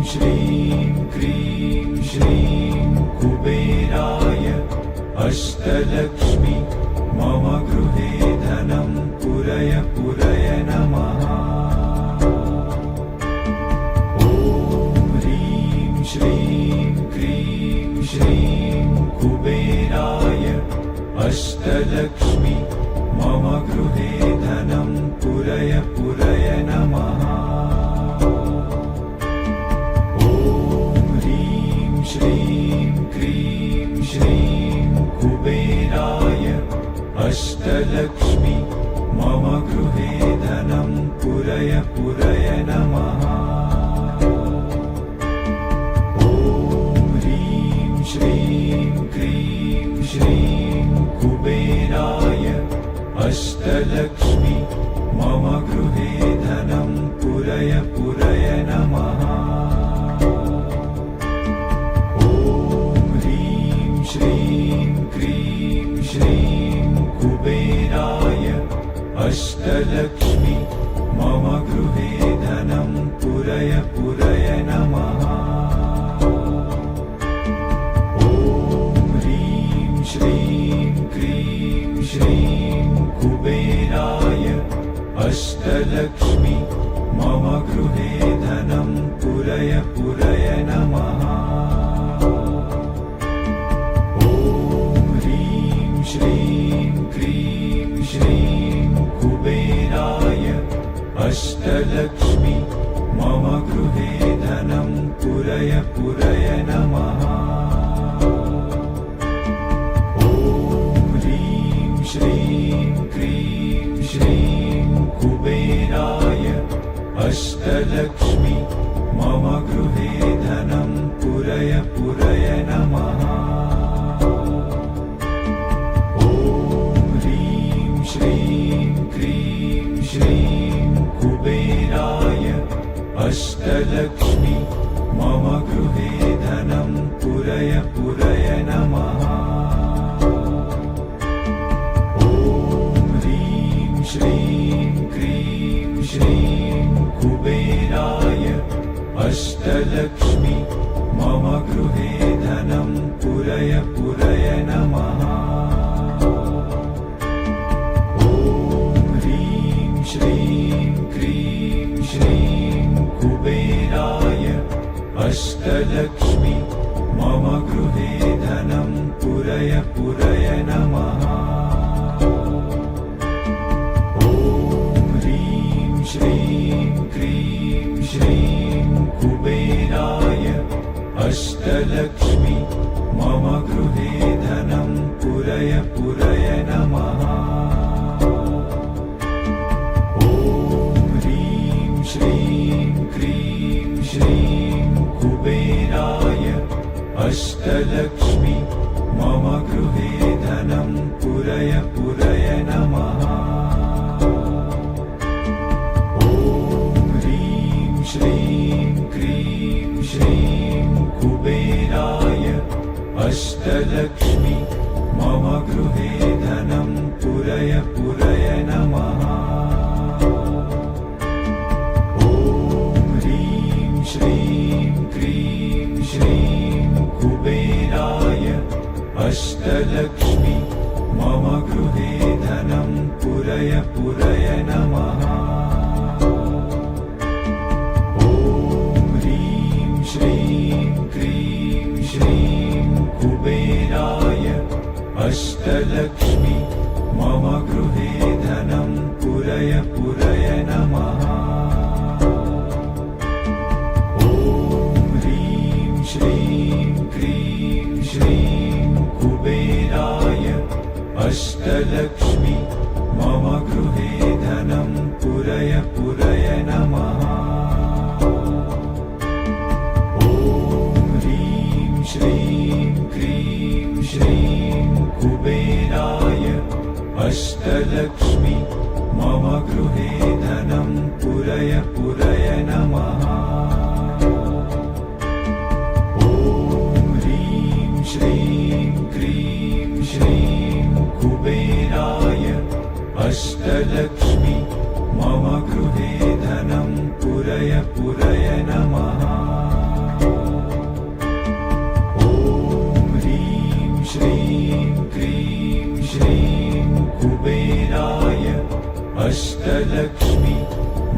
श्रीं क्रीं श्रीं कुबेराय अष्टलक्ष्मी मम गृहे धनं पुरय पुरय नमः। ॐ ह्रीं श्रीं क्रीं श्रीं कुबेराय अष्टलक्ष्मी मम गृहे धनं पुरय पुरय नमः। श्रीं क्रीं श्रीं कुबेराय अष्टलक्ष्मी मम गृहे धनं पुरय पुरय नमः। ॐ ह्रीं श्रीं क्रीं श्रीं कुबेराय अष्टलक्ष्मी मम गृहे धनं पुरय पुरय नमः। श्रीं क्रीं श्रीं कुबेराय अष्टलक्ष्मी मम गृहे धनं पुरय पुरय नमः। ॐ ह्रीं श्रीं क्रीं श्रीं कुबेराय अष्टलक्ष्मी मम गृहे धनं पुरय पुरय नमः। श्रीं क्रीं श्रीं कुबेराय अष्टलक्ष्मी मम गृहे धनं पुरय पुरय नमः। ॐ ह्रीं श्रीं क्रीं श्रीं कुबेराय अष्टलक्ष्मी मम गृहे धनं पुरय पुरय नमः। श्रीं क्रीं श्रीं कुबेराय अष्टलक्ष्मी मम गृहे धनं पुरय पुरय नमः। ॐ ह्रीं श्रीं क्रीं श्रीं कुबेराय अष्टलक्ष्मी मम गृहे धनं पुरय पुरय नमः। श्रीं क्रीं श्रीं कुबेराय अष्टलक्ष्मी मम गृहे धनं पुरय पुरय नमः। ॐ ह्रीं श्रीं क्रीं श्रीं कुबेराय अष्टलक्ष्मी मम गृहे धनं पुरय पुरय नमः। श्रीं क्रीं श्रीं कुबेराय अष्टलक्ष्मी मम गृहे धनं पुरय पुरय नमः। ॐ ह्रीं श्रीं क्रीं श्रीं कुबेराय अष्टलक्ष्मी मम गृहे धनं पुरय पुरय नमः। श्रीं क्रीं श्रीं कुबेराय अष्टलक्ष्मी मम गृहे धनं पुरय पुरय नमः। ॐ ह्रीं श्रीं क्रीं श्रीं कुबेराय अष्टलक्ष्मी मम गृहे धनं पुरय पुरय नमः। श्रीं क्रीं श्रीं कुबेराय अष्टलक्ष्मी मम गृहे धनं पुरय पुरय नमः। ॐ ह्रीं श्रीं क्रीं श्रीं कुबेराय अष्टलक्ष्मी मम गृहे धनं पुरय पुरय नमः। श्रीं क्रीं श्रीं कुबेराय अष्टलक्ष्मी मम गृहे धनं पुरय पुरय नमः। ॐ ह्रीं श्रीं क्रीं श्रीं कुबेराय अष्टलक्ष्मी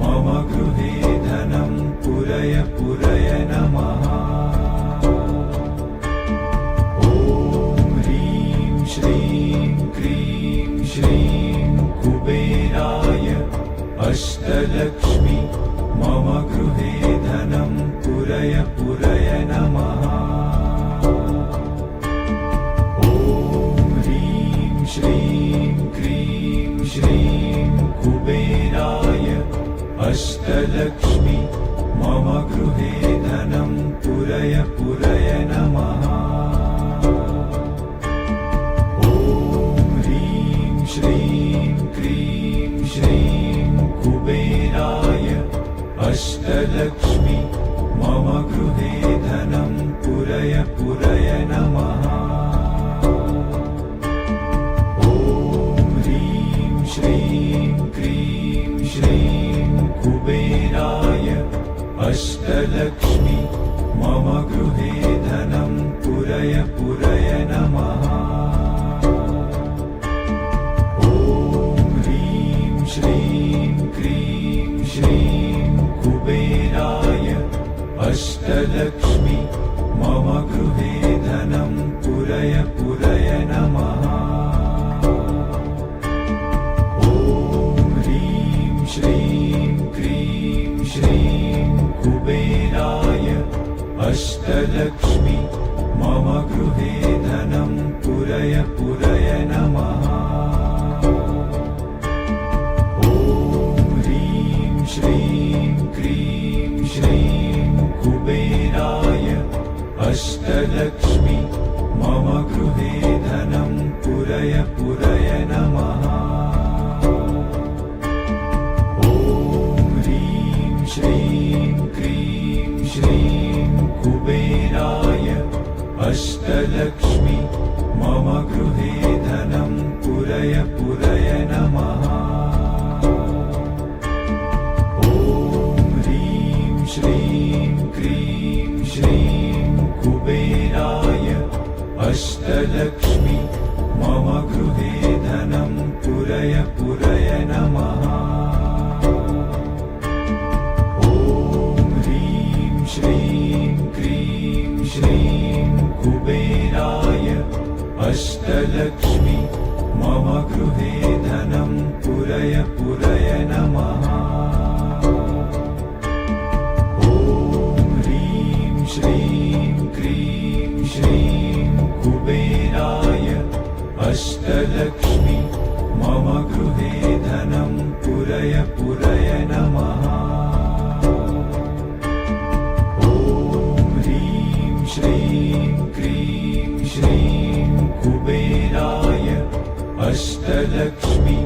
मम गृहे धनं पुरय पुरय नमः। ॐ ह्रीं श्रीं क्रीं श्रीं कुबेराय अष्टलक्ष्मी मम गृहे धनं पुरय पुरय नमः। ॐ ह्रीं श्रीं क्रीं श्रीं कुबेराय अष्टलक्ष्मी मम गृहे धनं पुरय पुरय नमः। ॐ ह्रीं श्रीं क्रीं श्रीं कुबेराय अष्टलक्ष्मी मम गृहे धनं पुरय पुरय नमः। ॐ ह्रीं श्रीं क्रीं श्रीं कुबेराय अष्टलक्ष्मी मम गृहे धनं पुरय पुरय नमः। ॐ ह्रीं श्रीं क्रीं श्रीं कुबेराय अष्टलक्ष्मी मम गृहे धनं पुरय पुरय नमः। ॐ ह्रीं श्रीं क्रीं श्रीं कुबेराय अष्टलक्ष्मी मम गृहे धनं पुरय पुरय नमः। ॐ ह्रीं श्रीं क्रीं श्रीं कुबेराय अष्टलक्ष्मी मम गृहे धनं पुरय पुरय नमः। ॐ ह्रीं श्रीं क्रीं श्रीं कुबेराय अष्टलक्ष्मी मम गृहे धनं पुरय पुरय नमः। ॐ ह्रीं श्रीं क्रीं श्रीं कुबेराय अष्टलक्ष्मी मम गृहे धनं पुरय पुरय नमः। ॐ ह्रीं श्रीं क्रीं श्रीं कुबेराय अष्टलक्ष्मी मम गृहे धनं पुरय पुरय नमः। ॐ ह्रीं श्रीं क्रीं श्रीं कुबेराय अष्टलक्ष्मी मम गृहे धनं पुरय पुरय नमः। ॐ ह्रीं श्रीं क्रीं श्रीं कुबेराय अष्टलक्ष्मी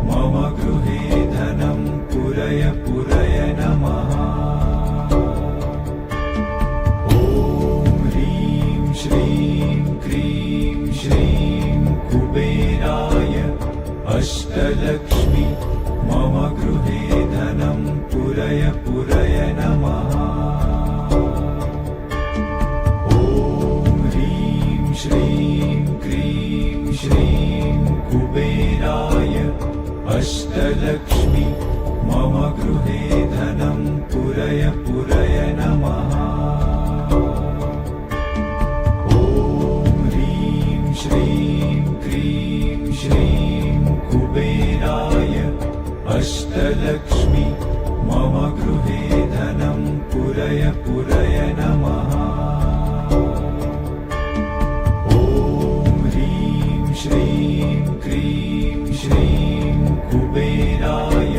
मम गृहे धनं पुरय पुरय नमः। ॐ ह्रीं श्रीं क्रीं श्रीं कुबेराय अष्टलक्ष्मी मम गृहे धनं पुरय पुरय नमः। ॐ ह्रीं श्रीं क्रीं श्रीं कुबेराय अष्टलक्ष्मी मम गृहे धनं पुरय पुरय नमः। ॐ ह्रीं श्रीं क्रीं श्रीं कुबेराय अष्टलक्ष्मी मम गृहे धनं पुरय पुरय नमः। ॐ ह्रीं श्रीं क्रीं श्रीं कुबेराय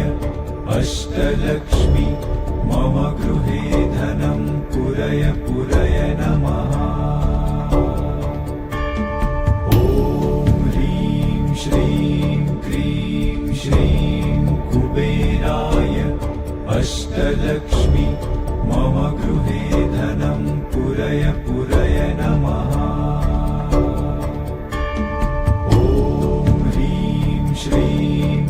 अष्टलक्ष्मी मम गृहे धनं पुरय पुरय नमः। ॐ ह्रीं श्रीं क्रीं श्रीं कुबेराय अष्टलक्ष्मी मम गृहे धनं पुरय पुरय नमः। ॐ ह्रीं श्रीं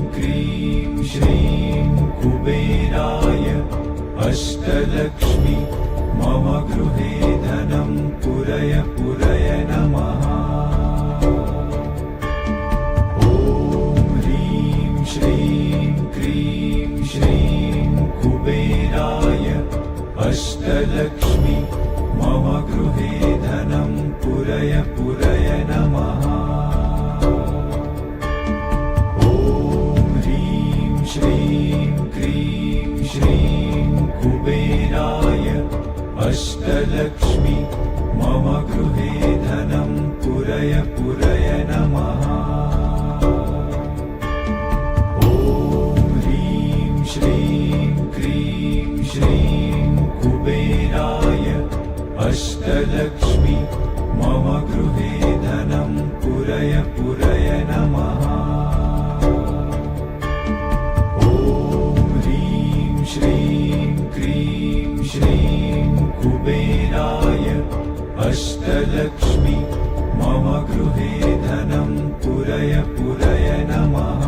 गृहे धनं पुरय पुरय नमः।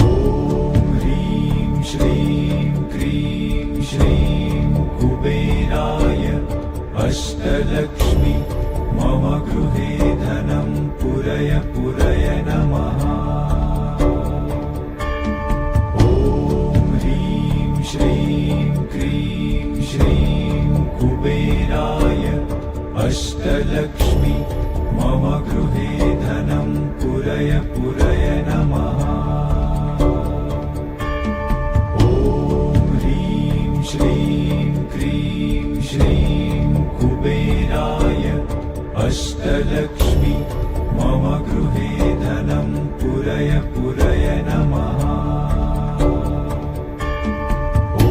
ॐ ह्रीं श्रीं क्रीं श्रीं कुबेराय अष्टलक्ष्मी मम गृहे धनं पुरय पुरय नमः। ॐ ह्रीं श्रीं क्रीं श्रीं कुबेराय अष्टलक्ष्मी मम गृहे धनं पुरय पुरय नमः। ॐ ह्रीं श्रीं क्रीं श्रीं कुबेराय अष्टलक्ष्मी मम गृहे धनं पुरय पुरय नमः। ॐ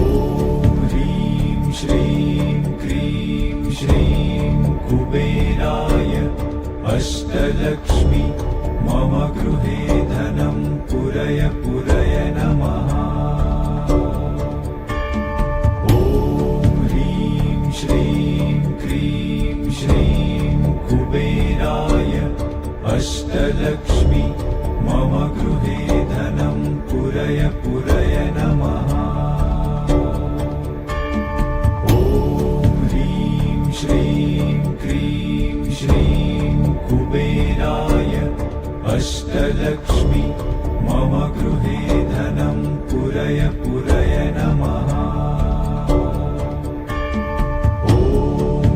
ह्रीं श्रीं क्रीं श्रीं कुबेराय अष्टलक्ष्मी मम गृहे धनं पुरय पुरय नमः। ॐ ह्रीं श्रीं क्रीं श्रीं कुबेराय अष्टलक्ष्मी मम गृहे धनं पुरय पुरय नमः। ॐ ह्रीं श्रीं क्रीं श्रीं कुबेराय अष्टलक्ष्मी मम गृहे धनं पुरय पुरय नमः। ॐ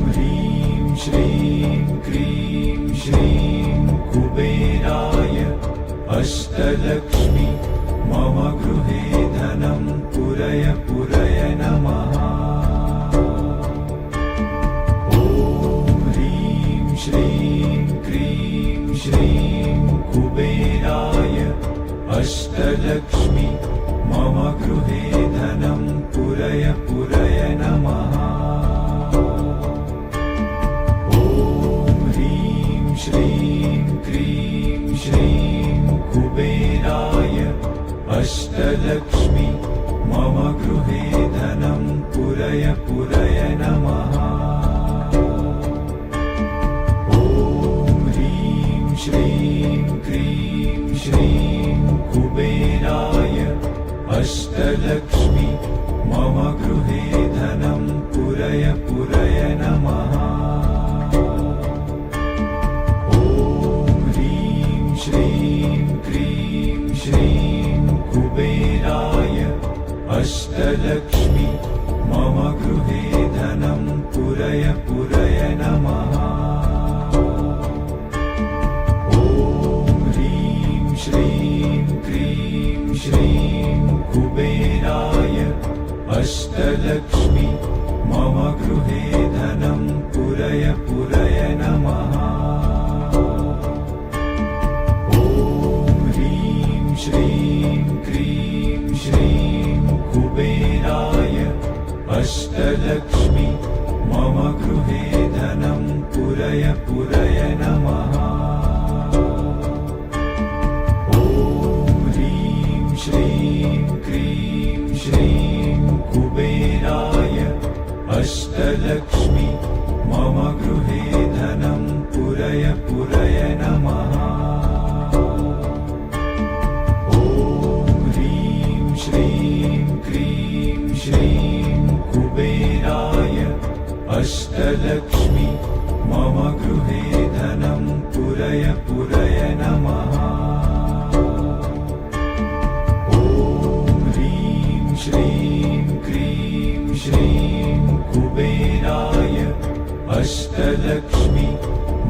ह्रीं श्रीं क्रीं श्रीं कुबेराय अष्टलक्ष्मी मम गृहे धनं पुरय पुरय नमः। ॐ ह्रीं श्रीं क्रीं श्रीं कुबेराय अष्टलक्ष्मी मम गृहे धनं पुरय पुरय नमः। ॐ ह्रीं श्रीं क्रीं श्रीं कुबेराय अष्टलक्ष्मी मम गृहे धनं पुरय पुरय नमः। ॐ ह्रीं श्रीं क्रीं श्रीं कुबेराय अष्टलक्ष्मी मम गृहे धनं पुरय पुरय नमः। ॐ ह्रीं श्रीं क्रीं श्रीं कुबेराय अष्टलक्ष्मी मम गृहे धनं पुरय पुरय नमः। ॐ ह्रीं श्रीं क्रीं श्रीं कुबेराय अष्टलक्ष्मी मम गृहे धनं पुरय पुरय नमः। ॐ ह्रीं श्रीं क्रीं श्रीं कुबेराय अष्टलक्ष्मी मम गृहे धनं पुरय पुरय नमः। ॐ ह्रीं श्रीं क्रीं श्रीं कुबेराय अष्टलक्ष्मी मम गृहे धनं पुरय पुरय नमः। ॐ ह्रीं श्रीं क्रीं श्रीं कुबेराय अष्टलक्ष्मी मम गृहे धनं पुरय पुरय नमः। ॐ ह्रीं श्रीं क्रीं श्रीं कुबेराय अष्टलक्ष्मी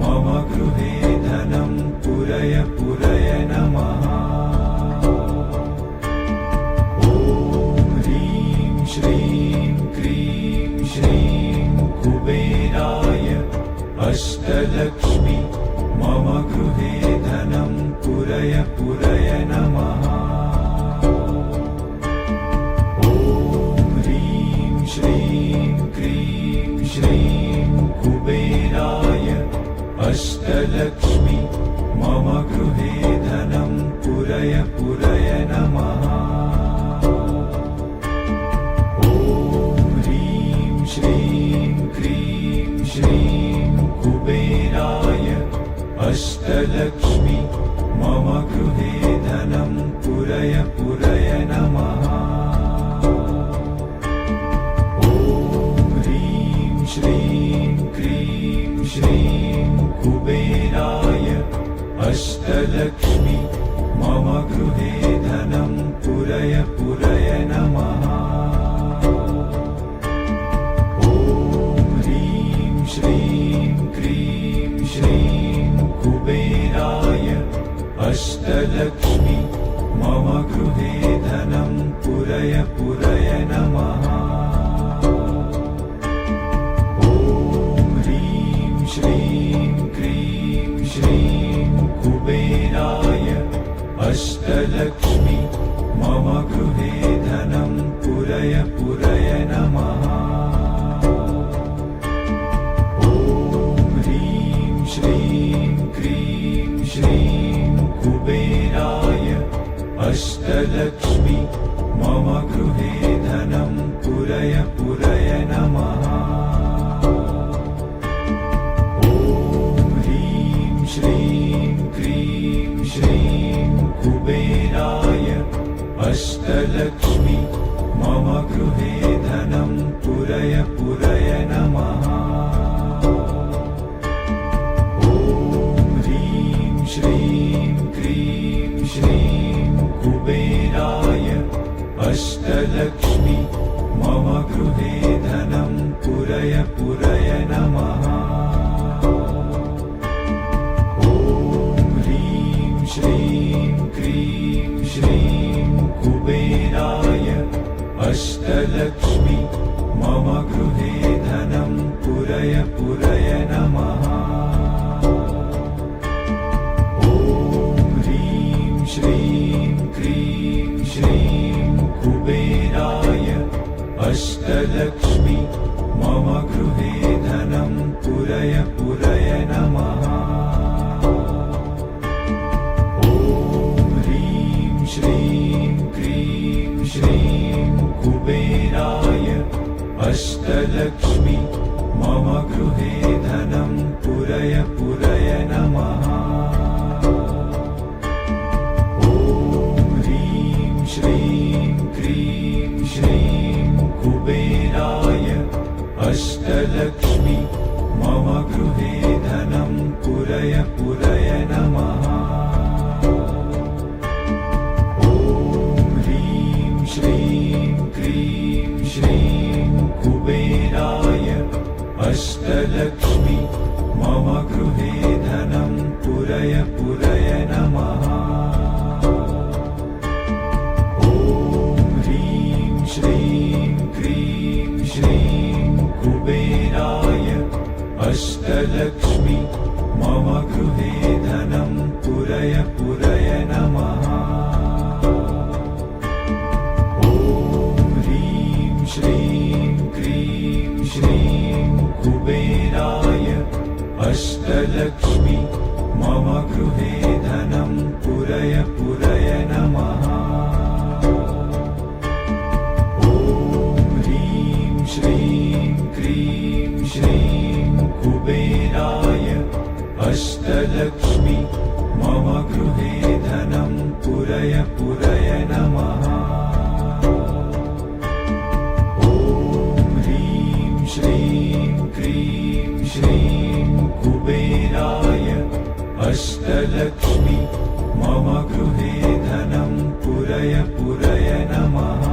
मम गृहे धनं पुरय पुरय नमः। ॐ ह्रीं श्रीं क्रीं श्रीं कुबेराय अष्टलक्ष्मी मम गृहे धनं पुरय पुरय नमः। ॐ ह्रीं श्रीं क्रीं श्रीं कुबेराय अष्टलक्ष्मी मम गृहे धनं पुरय पुरय नमः। ॐ ह्रीं श्रीं क्रीं श्रीं कुबेराय अष्टलक्ष्मी मम गृहे धनं पुरय पुरय नमः। ॐ ह्रीं श्रीं क्रीं श्रीं कुबेराय अष्टलक्ष्मी मम गृहे धनं पुरय पुरय नमः। ॐ ह्रीं श्रीं क्रीं श्रीं कुबेराय अष्टलक्ष्मी मम गृहे धनं पुरय पुरय नमः। ॐ ह्रीं श्रीं क्रीं श्रीं कुबेराय अष्टलक्ष्मी मम गृहे धनं पुरय पुरय नमः। ॐ ह्रीं श्रीं क्रीं श्रीं कुबेराय अष्टलक्ष्मी मम गृहे धनं पुरय पुरय नमः। ॐ ह्रीं श्रीं क्रीं श्रीं कुबेराय अष्टलक्ष्मी मम गृहे धनं पुरय पुरय नमः। ॐ ह्रीं श्रीं क्रीं श्रीं कुबेराय अष्टलक्ष्मी मम गृहे धनं पुरय पुरय नमः। ॐ ह्रीं श्रीं क्रीं श्रीं कुबेराय अष्टलक्ष्मी मम गृहे धनं पुरय पुरय नमः। ॐ ह्रीं श्रीं क्रीं श्रीं कुबेराय अष्टलक्ष्मी मम गृहे धनं पुरय पुरय नमः। ॐ ह्रीं श्रीं क्रीं श्रीं कुबेराय अष्टलक्ष्मी मम गृहे धनं पुरय पुरय नमः। ॐ ह्रीं श्रीं क्रीं श्रीं कुबेराय अष्टलक्ष्मी मम गृहे धनं पुरय पुरय नमः। ॐ ह्रीं श्रीं क्रीं श्रीं कुबेराय अष्टलक्ष्मी मम गृहे धनं पुरय पुरय नमः। ॐ ह्रीं श्रीं क्रीं श्रीं कुबेराय अष्टलक्ष्मी मम गृहे धनं पुरय पुरय नमः। ॐ ह्रीं श्रीं क्रीं श्रीं कुबेराय अष्टलक्ष्मी मम गृहे धनं पुरय पुरय नमः। ॐ ह्रीं श्रीं क्रीं श्रीं कुबेराय अष्टलक्ष्मी मम गृहे धनं पुरय पुरय नमः। ॐ ह्रीं श्रीं क्रीं श्रीं कुबेराय अष्टलक्ष्मी मम गृहे धनं पुरय पुरय नमः।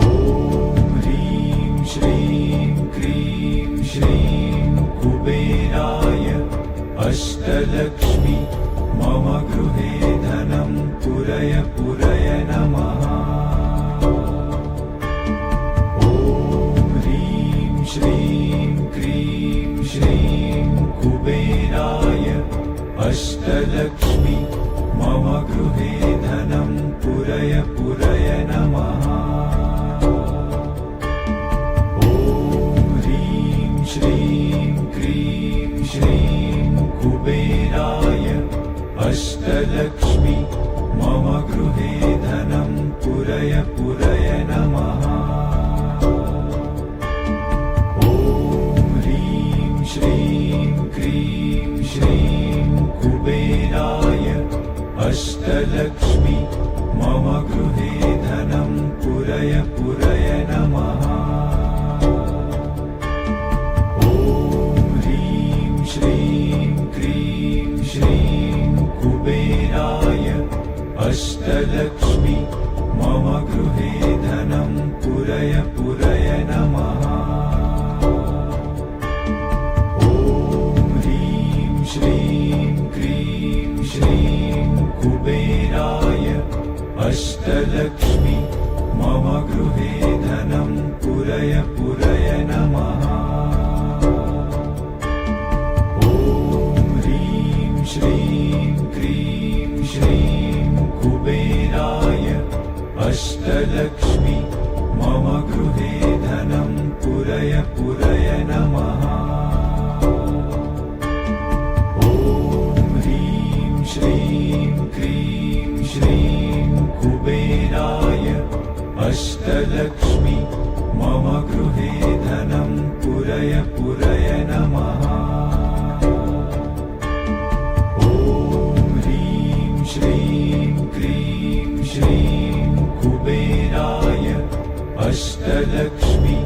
ॐ ह्रीं श्रीं क्रीं श्रीं कुबेराय अष्टलक्ष्मी मम गृहे धनं पुरय पुरय नमः। ॐ ह्रीं श्रीं क्रीं श्रीं कुबेराय अष्टलक्ष्मी मम गृहे धनं पुरय पुरय नमः। ॐ ह्रीं श्रीं क्रीं श्रीं कुबेराय अष्टलक्ष्मी मम गृहे धनं पुरय पुरय नमः। ॐ ह्रीं श्रीं अष्टलक्ष्मी मम गृहे धनं पुरय पुरय नमः। ॐ ह्रीं श्रीं क्रीं श्रीं कुबेराय अष्टलक्ष्मी मम गृहे धनं पुरय पुरय नमः। ॐ ह्रीं श्रीं क्रीं श्रीं कुबेराय अष्टलक्ष्मी मम गृहे धनं पुरय पुरय नमः। ॐ ह्रीं श्रीं क्रीं श्रीं कुबेराय अष्टलक्ष्मी मम गृहे धनं पुरय पुरय नमः। ॐ ह्रीं श्रीं क्रीं श्रीं कुबेराय अष्टलक्ष्मी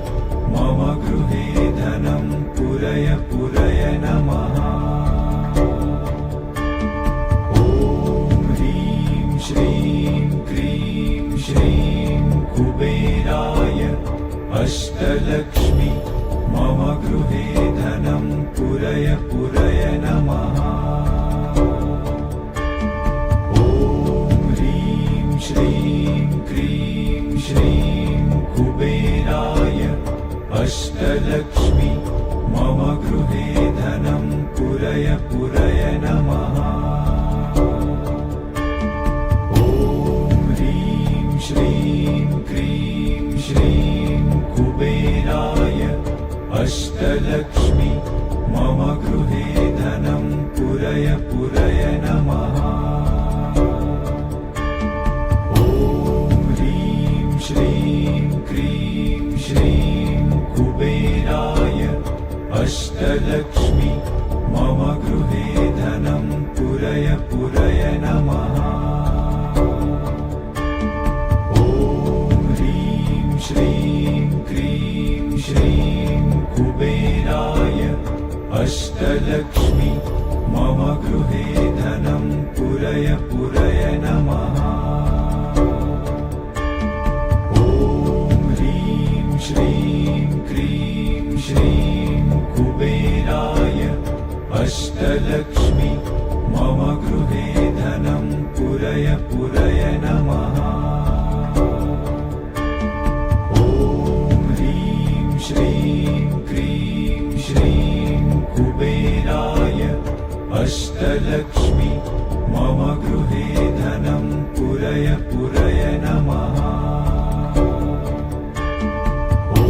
मम गृहे धनं पुरय पुरय नमः। ॐ ह्रीं श्रीं क्रीं श्रीं कुबेराय अष्टलक्ष्मी मम गृहे धनं पुरय पुरय नमः। ॐ ह्रीं श्रीं क्रीं श्रीं कुबेराय अष्टलक्ष्मी मम गृहे धनं पुरय पुरय नमः। ॐ ह्रीं श्रीं क्रीं श्रीं कुबेराय अष्टलक्ष्मी मम गृहे धनं पुरय पुरय नमः। ॐ ह्रीं श्रीं क्रीं श्रीं कुबेराय अष्टलक्ष्मी मम गृहे धनं पुरय पुरय नमः। ॐ ह्रीं श्रीं क्रीं श्रीं कुबेराय अष्टलक्ष्मी मम गृहे धनं पुरय पुरय नमः। ॐ ह्रीं श्रीं क्रीं श्रीं कुबेराय अष्टलक्ष्मी मम गृहे धनं पुरय पुरय नमः। ॐ ह्रीं श्रीं क्रीं श्रीं कुबेराय अष्टलक्ष्मी मम गृहे धनं पुरय पुरय नमः। ॐ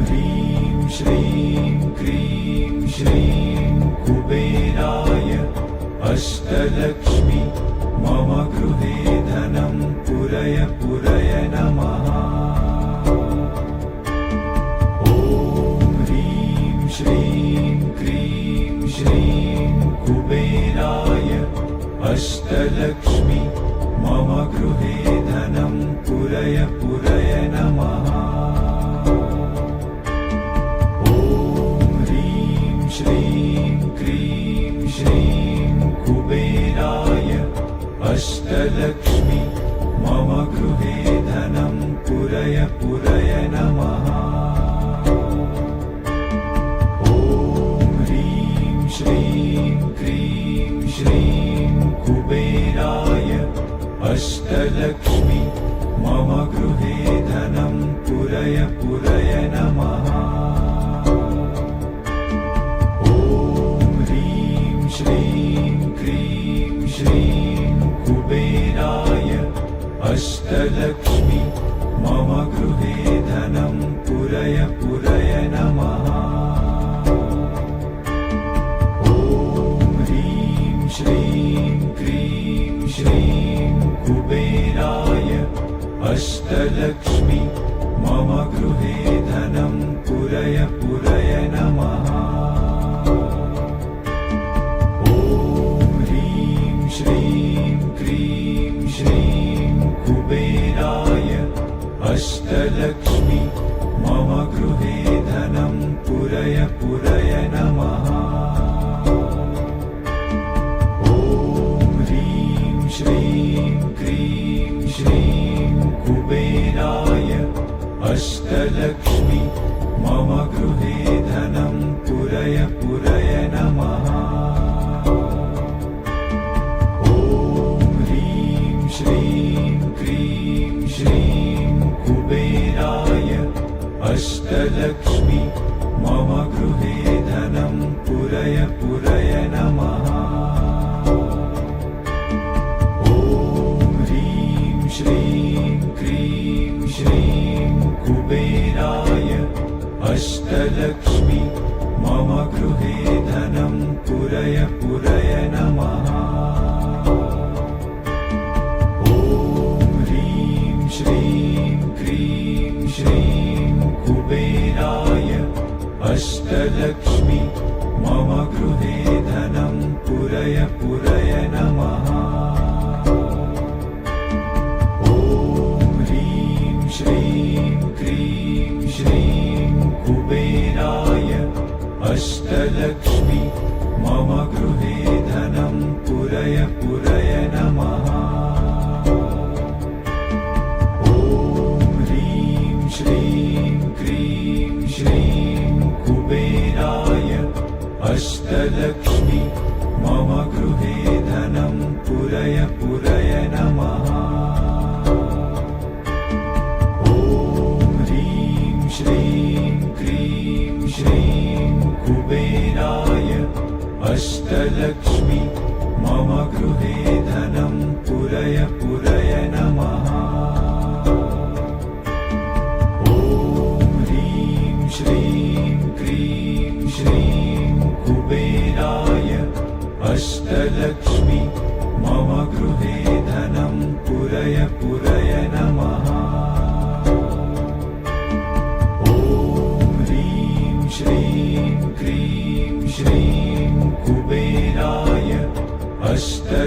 ह्रीं श्रीं क्रीं श्रीं कुबेराय अष्टलक्ष्मी मम गृहे धनं पुरय पुरय नमः। ॐ ह्रीं श्रीं क्रीं श्रीं कुबेराय अष्टलक्ष्मी मम गृहे धनं पुरय पुरय नमः। ॐ ह्रीं श्रीं क्रीं श्रीं कुबेराय अष्टलक्ष्मी मम गृहे धनं पुरय पुरय नमः। ॐ ह्रीं श्रीं क्रीं श्रीं कुबेराय अष्टलक्ष्मी मम गृहे धनं पुरय पुरय नमः। ॐ ह्रीं श्रीं क्रीं श्रीं कुबेराय अष्टलक्ष्मी मम गृहे धनं पुरय पुरय नमः। ॐ ह्रीं श्रीं क्रीं श्रीं कुबेराय अष्टलक्ष्मी मम गृहे धनं पुरय पुरय नमः। ॐ ह्रीं श्रीं क्रीं श्रीं कुबेराय अष्टलक्ष्मी मम गृहे धनं पुरय पुरय नमः। ॐ ह्रीं श्रीं पुरय नमः। ॐ ह्रीं श्रीं क्रीं श्रीं कुबेराय अष्टलक्ष्मी मम गृहे धनं पुरय पुरय नमः। ॐ ह्रीं श्रीं क्रीं श्रीं कुबेराय अष्टलक्ष्मी मम गृहे धनं पुरय पुरय नमः। ॐ ह्रीं श्रीं क्रीं श्रीं कुबेराय अष्टलक्ष्मी मम गृहे धनं पुरय पुरय नमः। ॐ ह्रीं श्रीं क्रीं श्रीं कुबेराय अष्टलक्ष्मी मम गृहे धनं पुरय पुरय नमः। ॐ ह्रीं श्रीं क्रीं श्रीं कुबेराय अष्टलक्ष्मी मम गृहे धनं पुरय पुरय नमः। ॐ ह्रीं श्रीं क्रीं श्रीं कुबेराय अष्टलक्ष्मी